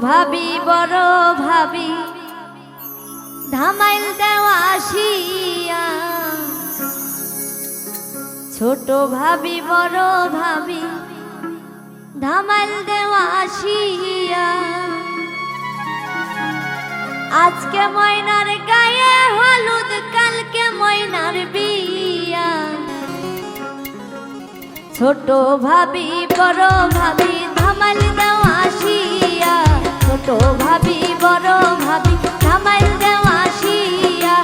ভাবি বড় ভাবি ধামাইল দেওয়া আসিয়া, ছোট ভাবি বড় ভাবি ধামাইল দেওয়া আসিয়া। আজকে ময়নার গায়ে হলুদ, কালকে ময়নার বিয়া। ছোট ভাবি বড় ভাবি ধামাইল দেওয়া আসিয়া, ছোট ভাবি বড় ভাবি ধামাইল দেওয়া আসিয়া।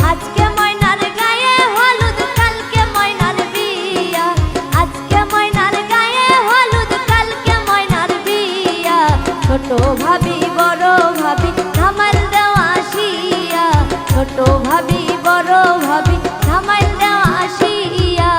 আজকে ময়নার গায়ে হলুদ, কালকে ময়নার বিয়া। আজকে ময়নার গায়ে হলুদ, কালকে ময়নার বিয়া। ছোট ভাবি বড় ভাবি ধামাইল দেওয়া আসিয়া, ছোট ভাবি বড় ভাবি ধামাইল দেওয়া আসিয়া।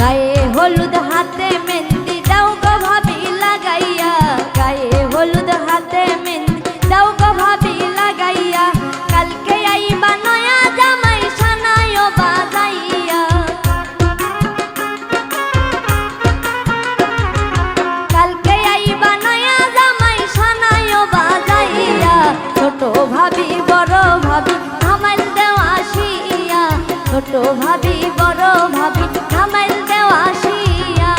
গায়ে হলুদ হাতে মেহেন্দি দাও গো ভাবি লাগাইয়া, গায়ে হলুদ হাতে মেহেন্দি দাও গো ভাবি লাগাইয়া। কালকে আইবা নয়া জামাই সানাইও বাজাইয়া, কালকে আইবা নয়া জামাই সানাইও বাজাইয়া। ছোট ভাবি বড় ভাবি ধামাইল দেওয়া আসিয়া, ছোট ভাবি বড় ভাবি ধামাইল দেওয়া আসিয়া।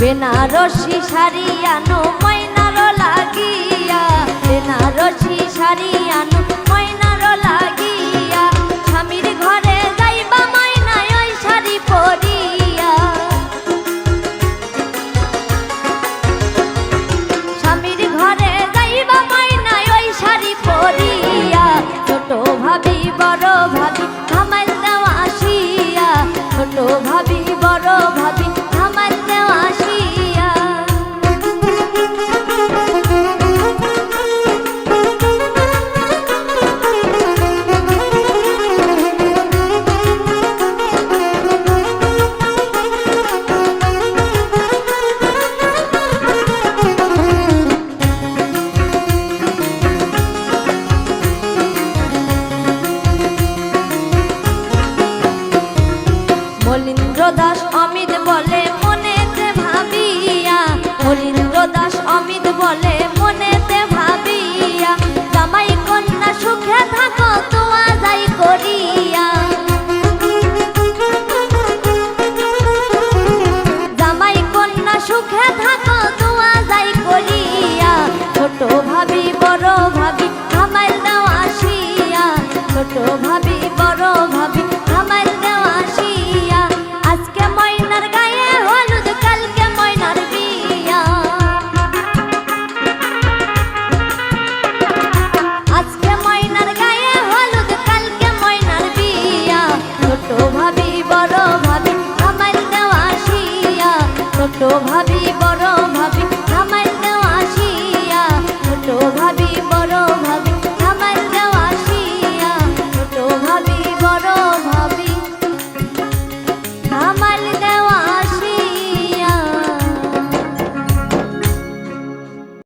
বেনারসি শাড়ি আনো ময়নার লাগিয়া, বেনারসি শাড়ি আনো ময়নার লাগিয়া। স্বামীর ঘরে যাইবা ময়নায় ওই শাড়ি পরিয়া, স্বামীর ঘরে যাইবা ময়নায় ওই শাড়ি পরিয়া। ছোট ভাবি বড় ভাবি ধামাইল দেওয়া আসিয়া, ছোট ভাবি বড় ভাবি ধামাইল দেওয়া আসিয়া। মলিন্দ্র দাস অমিত বলে মনেতে ভাবিয়া, মলিন্দ্র দাস অমিত বলে